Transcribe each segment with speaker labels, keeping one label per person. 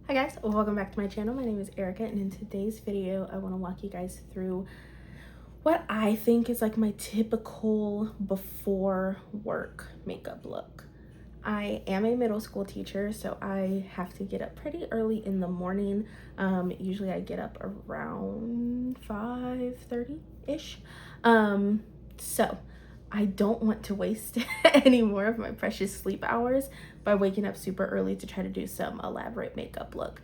Speaker 1: Hi guys, welcome back to my channel. My name is Erica, and in today's video I want to walk you guys through what I think is like my typical before work makeup look. I am a middle school teacher, so I have to get up pretty early in the morning. Usually I get up around 5:30-ish. So I don't want to waste any more of my precious sleep hours by waking up super early to try to do some elaborate makeup look.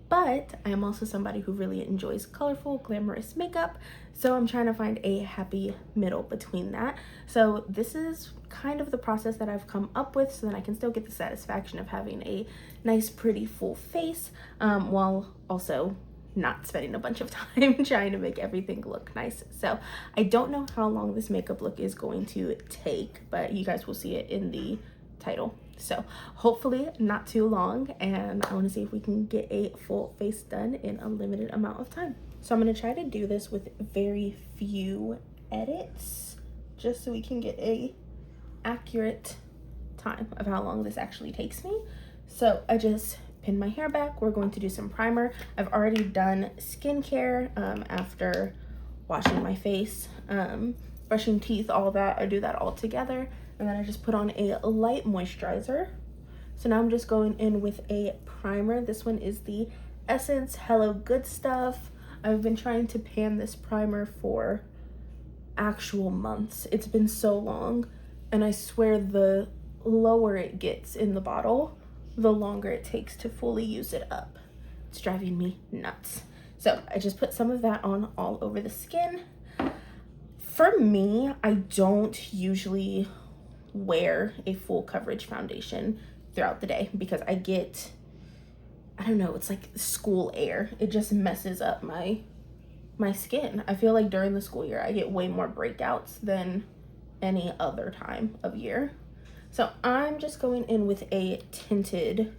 Speaker 1: But I am also somebody who really enjoys colorful, glamorous makeup, so I'm trying to find a happy middle between that. So this is kind of the process that I've come up with so that I can still get the satisfaction of having a nice, pretty, full face, while also not spending a bunch of time trying to make everything look nice. So I don't know how long this makeup look is going to take, but you guys will see it in the title. So hopefully not too long, and I want to see if we can get a full face done in a limited amount of time. So I'm going to try to do this with very few edits just so we can get a accurate time of how long this actually takes me. So I just pin my hair back. We're going to do some primer. I've already done skincare after washing my face, brushing teeth, all that. I do that all together, and then I just put on a light moisturizer. So now I'm just going in with a primer. This one is the Essence Hello Good Stuff. I've been trying to pan this primer for actual months. It's been so long, and I swear the lower it gets in the bottle, the longer it takes to fully use it up. It's driving me nuts. So I just put some of that on all over the skin. For me, I don't usually wear a full coverage foundation throughout the day because I get, I don't know, it's like school air. It just messes up my skin. I feel like during the school year I get way more breakouts than any other time of year. So I'm just going in with a tinted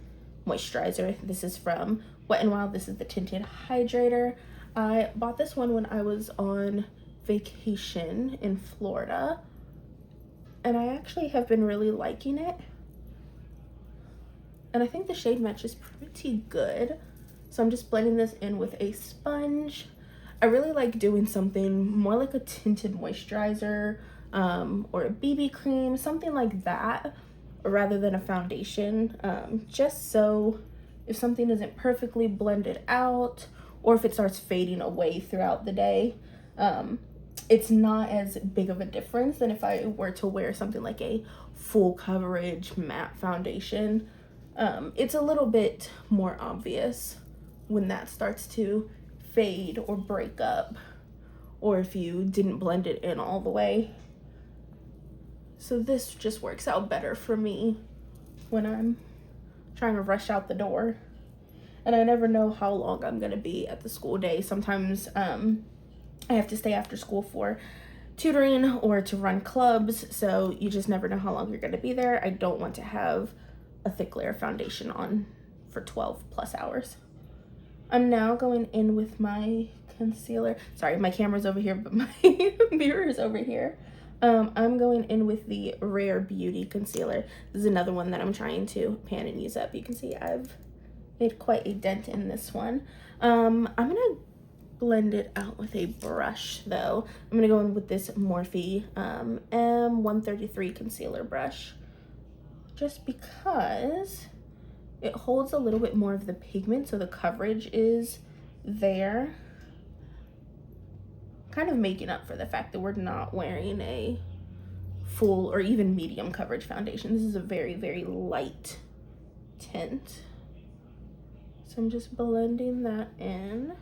Speaker 1: moisturizer. This is from Wet n Wild. This is the Tinted Hydrator. I bought this one when I was on vacation in Florida, and I actually have been really liking it. And I think the shade match is pretty good. So I'm just blending this in with a sponge. I really like doing something more like a tinted moisturizer, or a BB cream, something like that, rather than a foundation, just so if something isn't perfectly blended out or if it starts fading away throughout the day, it's not as big of a difference than if I were to wear something like a full coverage matte foundation. It's a little bit more obvious when that starts to fade or break up, or if you didn't blend it in all the way. So this just works out better for me when I'm trying to rush out the door. And I never know how long I'm gonna be at the school day. Sometimes I have to stay after school for tutoring or to run clubs, so you just never know how long you're gonna be there. I don't want to have a thick layer of foundation on for 12 plus hours. I'm now going in with my concealer. Sorry, my camera's over here, but my mirror is over here. I'm going in with the Rare Beauty concealer. This is another one that I'm trying to pan and use up. You can see I've made quite a dent in this one. I'm gonna blend it out with a brush though. I'm gonna go in with this Morphe M133 concealer brush, just because it holds a little bit more of the pigment, so the coverage is there, kind of making up for the fact that we're not wearing a full or even medium coverage foundation. This is a very, very light tint. So I'm just blending that in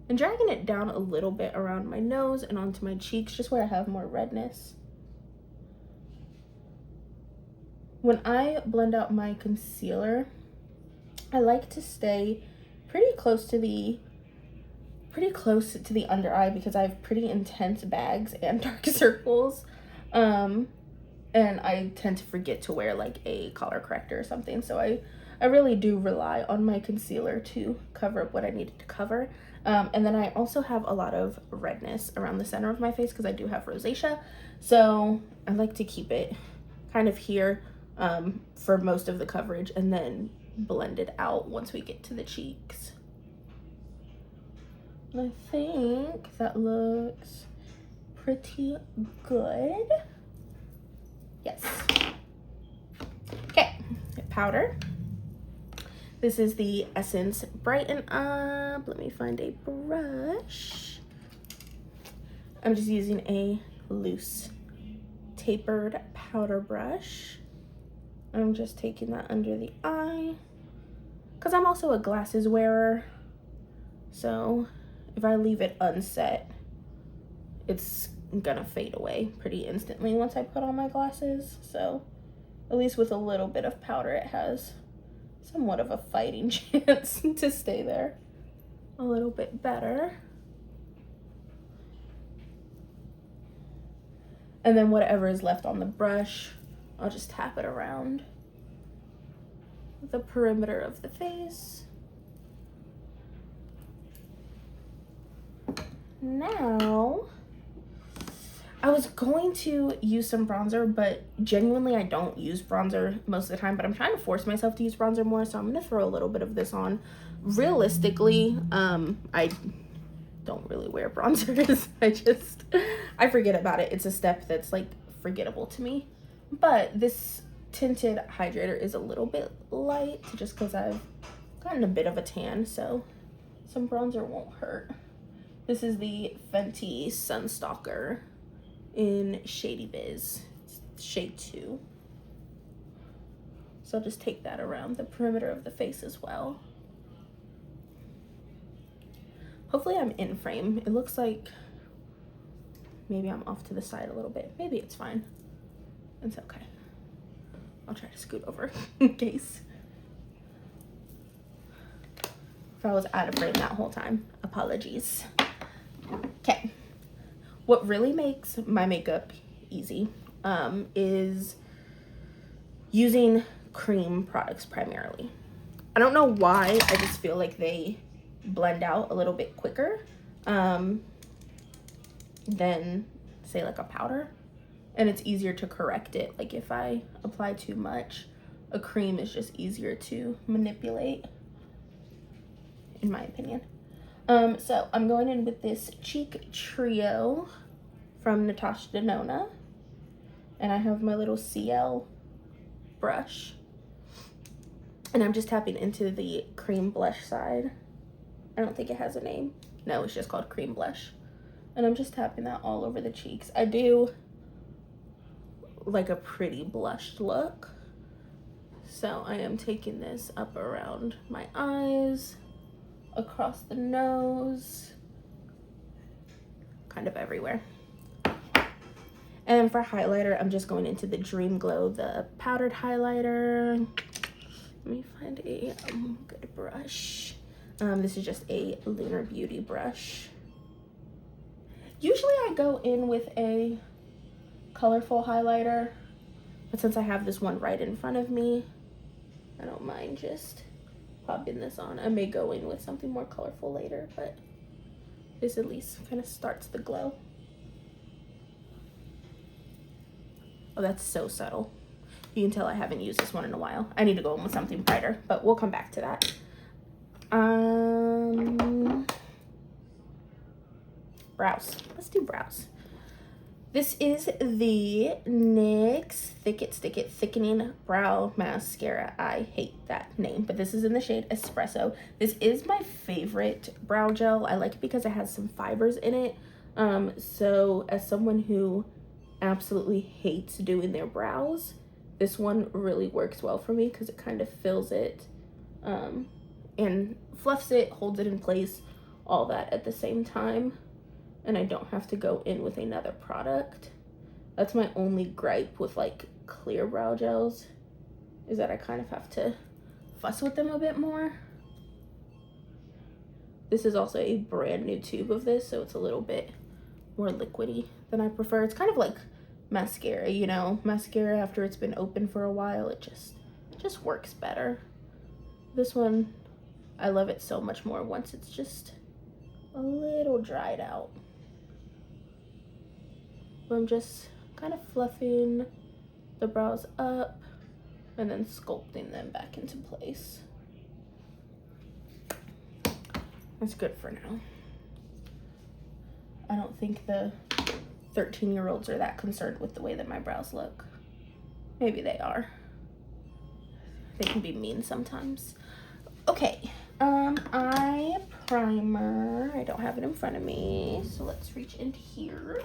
Speaker 1: and dragging it down a little bit around my nose and onto my cheeks, just where I have more redness. When I blend out my concealer, I like to stay pretty close to the under eye because I have pretty intense bags and dark circles, and I tend to forget to wear like a color corrector or something, so I really do rely on my concealer to cover up what I needed to cover. And then I also have a lot of redness around the center of my face because I do have rosacea, so I like to keep it kind of here for most of the coverage, and then blended out once we get to the cheeks. And I think that looks pretty good. Yes. Okay, powder. This is the Essence Brighten Up. Let me find a brush. I'm just using a loose tapered powder brush. I'm just taking that under the eye because I'm also a glasses wearer. So if I leave it unset, it's gonna fade away pretty instantly once I put on my glasses. So at least with a little bit of powder, it has somewhat of a fighting chance to stay there a little bit better. And then whatever is left on the brush, I'll just tap it around the perimeter of the face. Now, I was going to use some bronzer, but genuinely I don't use bronzer most of the time, but I'm trying to force myself to use bronzer more, so I'm gonna throw a little bit of this on. Realistically, I don't really wear bronzers. I forget about it. It's a step that's like forgettable to me. But this tinted hydrator is a little bit light just because I've gotten a bit of a tan, so some bronzer won't hurt. This is the Fenty Sunstalker in Shady Biz. It's shade 2. So I'll just take that around the perimeter of the face as well. Hopefully I'm in frame. It looks like maybe I'm off to the side a little bit. Maybe it's fine. It's okay. I'll try to scoot over in case. If I was out of frame that whole time, apologies. Okay. What really makes my makeup easy is using cream products primarily. I don't know why, I just feel like they blend out a little bit quicker than say like a powder, and it's easier to correct it. Like if I apply too much, a cream is just easier to manipulate, in my opinion. So I'm going in with this Cheek Trio from Natasha Denona, and I have my little CL brush, and I'm just tapping into the cream blush side. I don't think it has a name. No, it's just called cream blush. And I'm just tapping that all over the cheeks. I do like a pretty blushed look, so I am taking this up around my eyes, across the nose, kind of everywhere. And for highlighter, I'm just going into the Dream Glow, the powdered highlighter. Let me find a good brush. This is just a Lunar Beauty brush. Usually I go in with a colorful highlighter, but since I have this one right in front of me, I don't mind just popping this on. I may go in with something more colorful later, but this at least kind of starts the glow. Oh, that's so subtle. You can tell I haven't used this one in a while. I need to go in with something brighter, but we'll come back to that. Brows. Let's do brows. This is the NYX Thick It Thickening Brow Mascara. I hate that name, but this is in the shade Espresso. This is my favorite brow gel. I like it because it has some fibers in it. So as someone who absolutely hates doing their brows, this one really works well for me because it kind of fills it and fluffs it, holds it in place, all that at the same time. And I don't have to go in with another product. That's my only gripe with like clear brow gels, is that I kind of have to fuss with them a bit more. This is also a brand new tube of this, so it's a little bit more liquidy than I prefer. It's kind of like mascara, you know, mascara after it's been open for a while, it just works better. This one, I love it so much more once it's just a little dried out. I'm just kind of fluffing the brows up and then sculpting them back into place. That's good for now. I don't think the 13-year-olds are that concerned with the way that my brows look. Maybe they are. They can be mean sometimes. Okay, eye primer. I don't have it in front of me, so let's reach into here.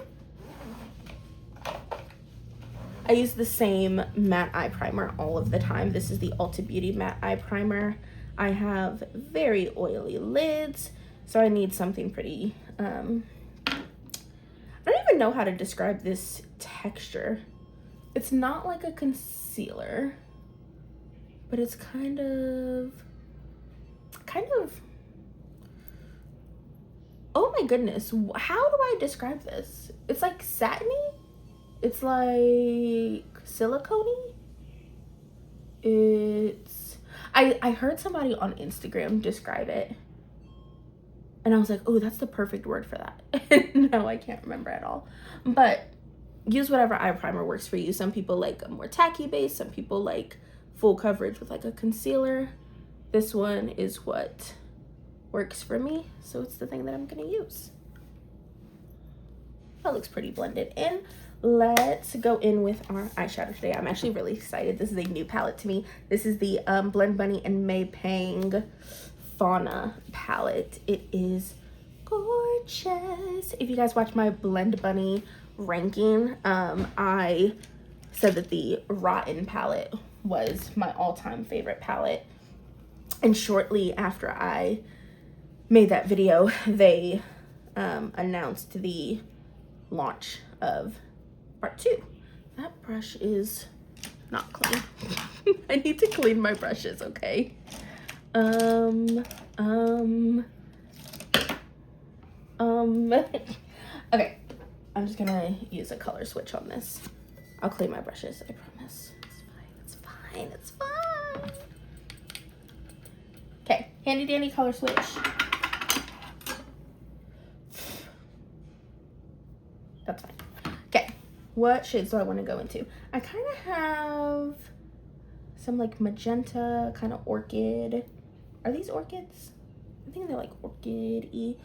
Speaker 1: I use the same matte eye primer all of the time. This is the Ulta Beauty matte eye primer. I have very oily lids, so I need something pretty, I don't even know how to describe this texture. It's not like a concealer, but it's kind of, oh my goodness, how do I describe this? It's like satiny. It's like silicone-y. I heard somebody on Instagram describe it, and I was like, oh, that's the perfect word for that. No, I can't remember at all. But use whatever eye primer works for you. Some people like a more tacky base. Some people like full coverage with like a concealer. This one is what works for me, so it's the thing that I'm gonna use. That looks pretty blended in. Let's go in with our eyeshadow today. I'm actually really excited. This is a new palette to me. This is the Blend Bunny and May Pang Fauna palette. It is gorgeous. If you guys watch my Blend Bunny ranking, I said that the Rotten palette was my all-time favorite palette. And shortly after I made that video, they announced the launch of part 2. That brush is not clean. I need to clean my brushes, okay? Okay, I'm just gonna use a color switch on this. I'll clean my brushes, I promise. It's fine, it's fine. Okay, handy dandy color switch. That's fine. Okay, what shades do I want to go into? I kind of have some like magenta, kind of orchid. Are these orchids? I think they're like orchid-y.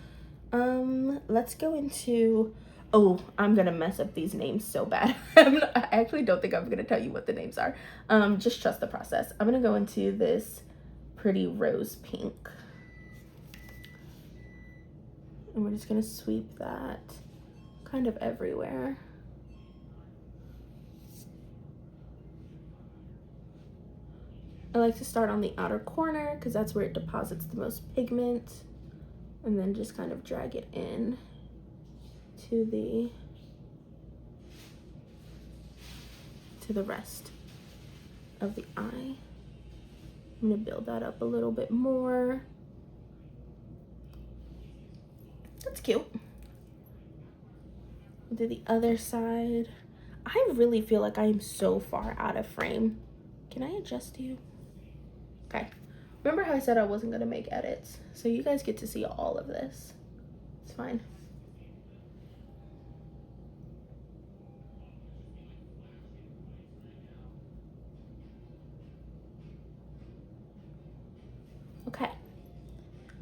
Speaker 1: Let's go into, oh, I'm gonna mess up these names so bad. I actually don't think I'm gonna tell you what the names are. Just trust the process. I'm gonna go into this pretty rose pink. And we're just gonna sweep that kind of everywhere. I like to start on the outer corner because that's where it deposits the most pigment, and then just kind of drag it in to the rest of the eye. I'm gonna build that up a little bit more. That's cute. Do the other side. I really feel like I am so far out of frame. Can I adjust you? Okay. Remember how I said I wasn't gonna make edits? So you guys get to see all of this. It's fine. Okay.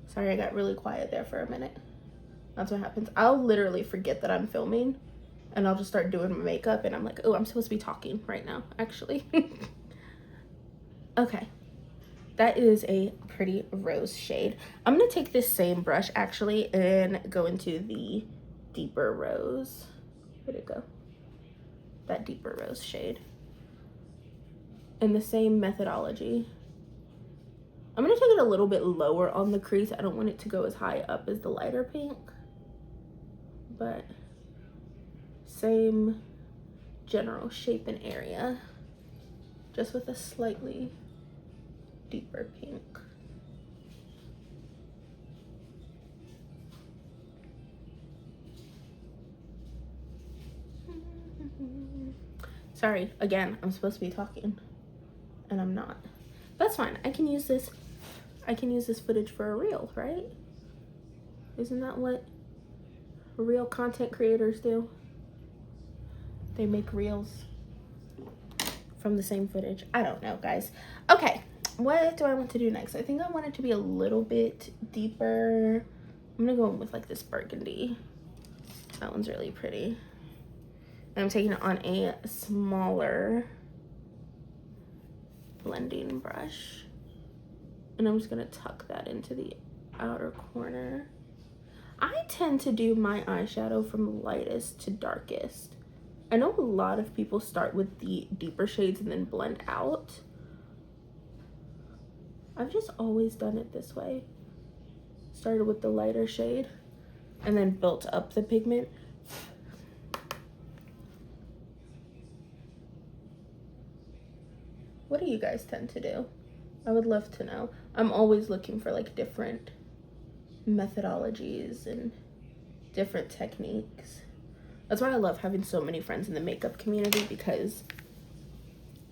Speaker 1: Sorry, I got really quiet there for a minute. That's what happens. I'll literally forget that I'm filming, and I'll just start doing my makeup, and I'm like, oh, I'm supposed to be talking right now, actually. Okay. That is a pretty rose shade. I'm gonna take this same brush actually and go into the deeper rose. Where'd it go? That deeper rose shade. And the same methodology. I'm gonna take it a little bit lower on the crease. I don't want it to go as high up as the lighter pink, but same general shape and area, just with a slightly deeper pink. Sorry, again, I'm supposed to be talking and I'm not. That's fine. I can use this footage for a reel, right? Isn't that what real content creators do? They make reels from the same footage. I don't know, guys. Okay, what do I want to do next? I think I want it to be a little bit deeper. I'm gonna go in with like this burgundy. That one's really pretty. And I'm taking it on a smaller blending brush. And I'm just gonna tuck that into the outer corner. I tend to do my eyeshadow from lightest to darkest. I know a lot of people start with the deeper shades and then blend out. I've just always done it this way. Started with the lighter shade and then built up the pigment. What do you guys tend to do? I would love to know. I'm always looking for like different methodologies and different techniques. That's why I love having so many friends in the makeup community, because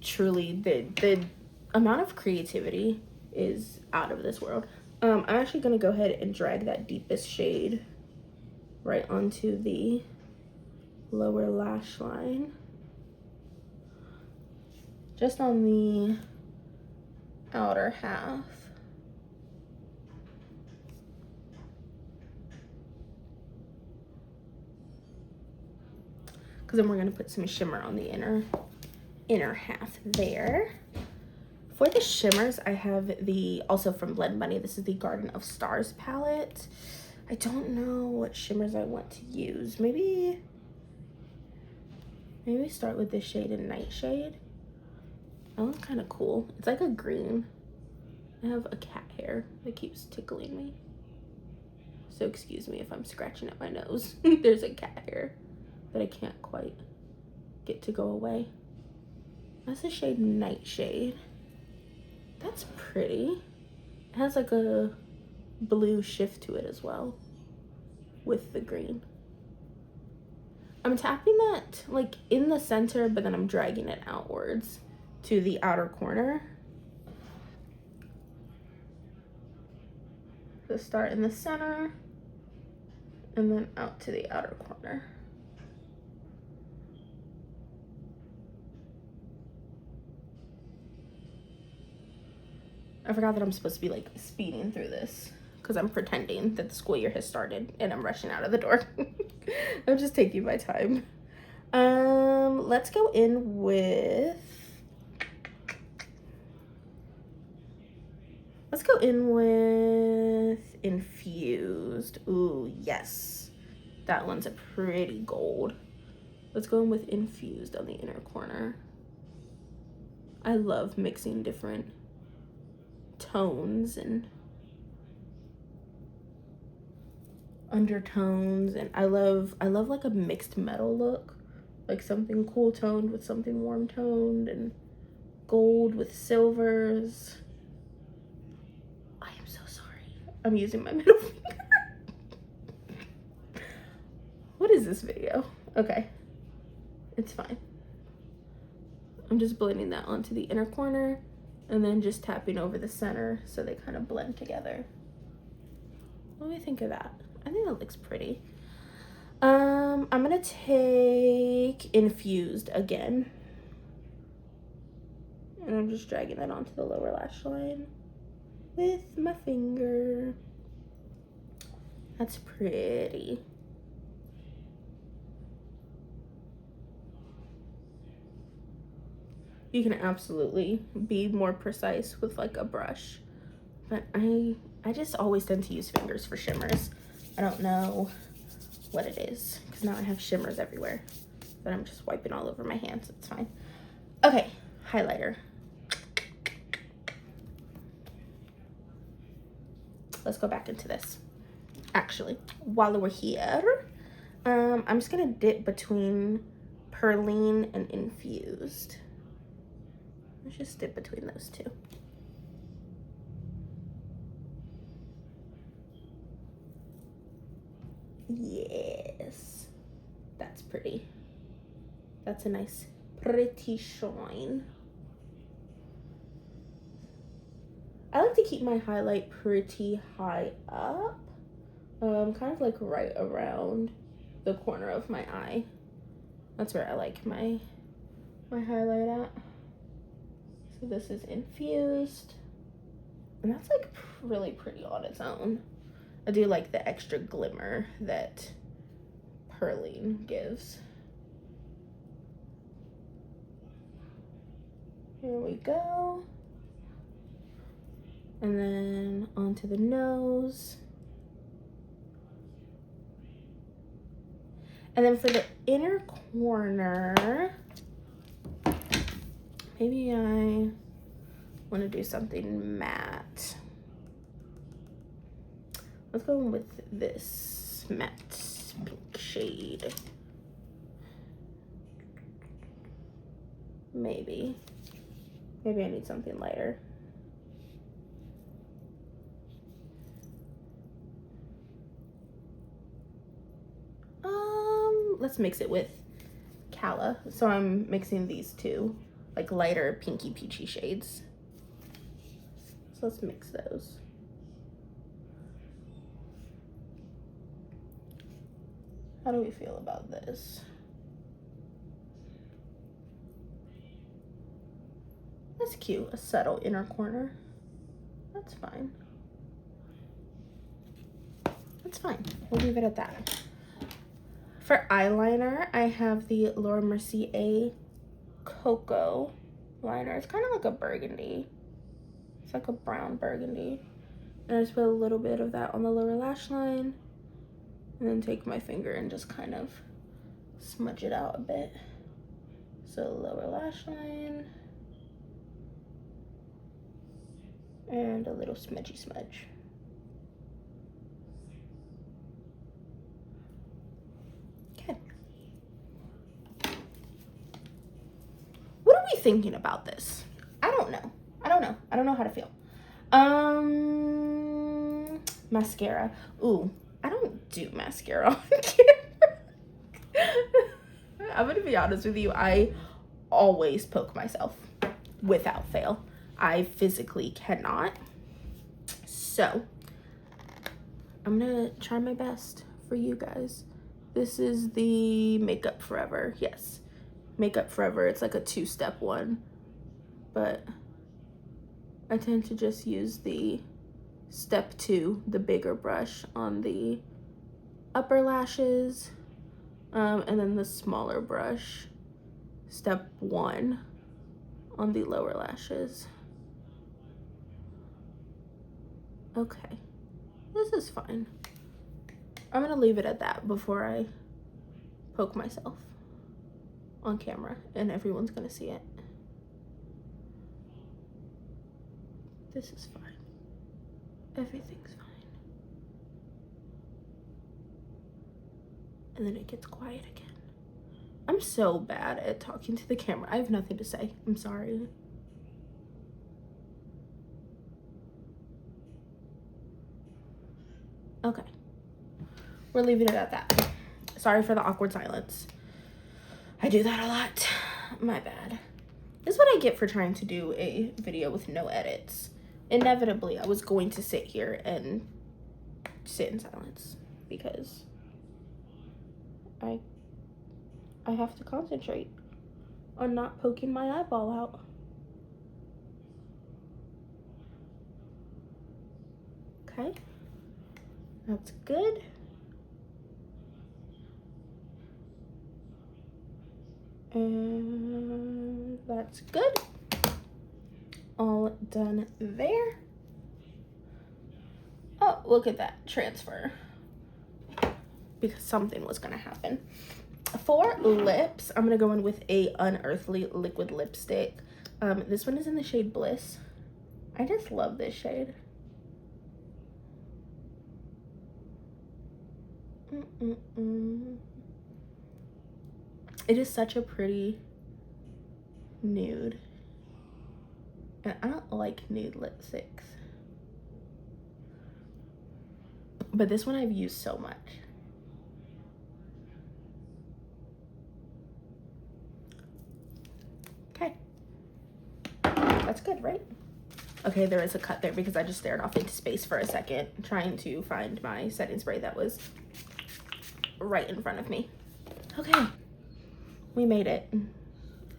Speaker 1: truly the amount of creativity is out of this world. I'm actually gonna go ahead and drag that deepest shade right onto the lower lash line. Just on the outer half. Because then we're going to put some shimmer on the inner half there. For the shimmers, I have the, also from Blend Bunny, this is the Garden of Stars palette. I don't know what shimmers I want to use. Maybe start with this shade in Nightshade. That one's kind of cool. It's like a green. I have a cat hair that keeps tickling me. So excuse me if I'm scratching at my nose. There's a cat hair that I can't quite get to go away. That's the shade Nightshade. That's pretty. It has like a blue shift to it as well with the green. I'm tapping that like in the center, but then I'm dragging it outwards to the outer corner. So start in the center and then out to the outer corner. I forgot that I'm supposed to be like speeding through this because I'm pretending that the school year has started and I'm rushing out of the door. I'm just taking my time. Let's go in with, Infused. Ooh, yes. That one's a pretty gold. Let's go in with Infused on the inner corner. I love mixing different tones and undertones, and I love like a mixed metal look, like something cool toned with something warm toned and gold with silvers. I am so sorry. I'm using my middle finger. What is this video? Okay, it's fine. I'm just blending that onto the inner corner and then just tapping over the center so they kind of blend together. What do you think of that? I think that looks pretty. I'm gonna take Infused again. And I'm just dragging that onto the lower lash line with my finger. That's pretty. You can absolutely be more precise with like a brush, but I just always tend to use fingers for shimmers. I don't know what it is because now I have shimmers everywhere that I'm just wiping all over my hands. It's fine. Okay, highlighter. Let's go back into this. Actually, while we're here, I'm just gonna dip between Perline and Infused. Let's just dip between those two. Yes, that's pretty. That's a nice pretty shine. I like to keep my highlight pretty high up, kind of like right around the corner of my eye. That's where I like my highlight at. So this is infused. And that's like really pretty on its own. I do like the extra glimmer that Perling gives. Here we go. And then onto the nose. And then for the inner corner, maybe I want to do something matte. Let's go with this matte pink shade. Maybe I need something lighter. Let's mix it with Calla. So I'm mixing these two, like lighter pinky peachy shades. So let's mix those. How do we feel about this? That's cute, a subtle inner corner. That's fine. That's fine, we'll leave it at that. For eyeliner, I have the Laura Mercier Cocoa liner. It's kind of like a burgundy. It's like a brown burgundy. And I just put a little bit of that on the lower lash line. And then take my finger and just kind of smudge it out a bit. So lower lash line. And a little smudgy smudge. Okay. What are we thinking about this? I don't know. I don't know how to feel. Mascara. Ooh, I don't do mascara on camera. I'm gonna be honest with you. I always poke myself without fail. I physically cannot. So I'm gonna try my best for you guys. This is the Makeup Forever. Yes, Makeup Forever. It's like a 2-step one, but I tend to just use the step 2, the bigger brush, on the upper lashes, and then the smaller brush, step 1, on the lower lashes. Okay, this is fine. I'm gonna leave it at that before I poke myself on camera and everyone's gonna see it. This is fine. Everything's fine. And then it gets quiet again. I'm so bad at talking to the camera. I have nothing to say. I'm sorry. Okay. We're leaving it at that. Sorry for the awkward silence. I do that a lot. My bad. This is what I get for trying to do a video with no edits. Inevitably, I was going to sit here and sit in silence because I have to concentrate on not poking my eyeball out. Okay, that's good. And that's good. All done there. Oh, look at that transfer. Because something was gonna happen. For lips, I'm gonna go in with a Unearthly liquid lipstick. This one is in the shade Bliss. I just love this shade. It is such a pretty nude. And I don't like nude lipsticks. But this one I've used so much. Okay. That's good, right? Okay, there is a cut there because I just stared off into space for a second trying to find my setting spray that was right in front of me. Okay. We made it.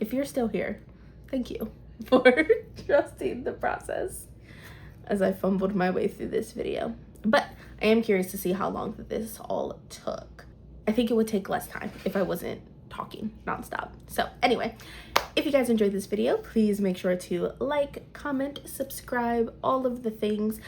Speaker 1: If you're still here, thank you. for trusting the process as I fumbled my way through this video. But I am curious to see how long this all took. I think it would take less time if I wasn't talking nonstop. So anyway, if you guys enjoyed this video, please make sure to like, comment, subscribe, all of the things.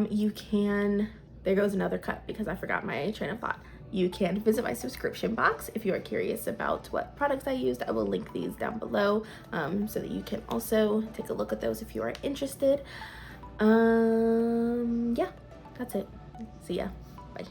Speaker 1: You can, there goes another cut because I forgot my train of thought. You can visit my subscription box if you are curious about what products I used. I will link these down below so that you can also take a look at those if you are interested. Yeah, that's it. See ya. Bye.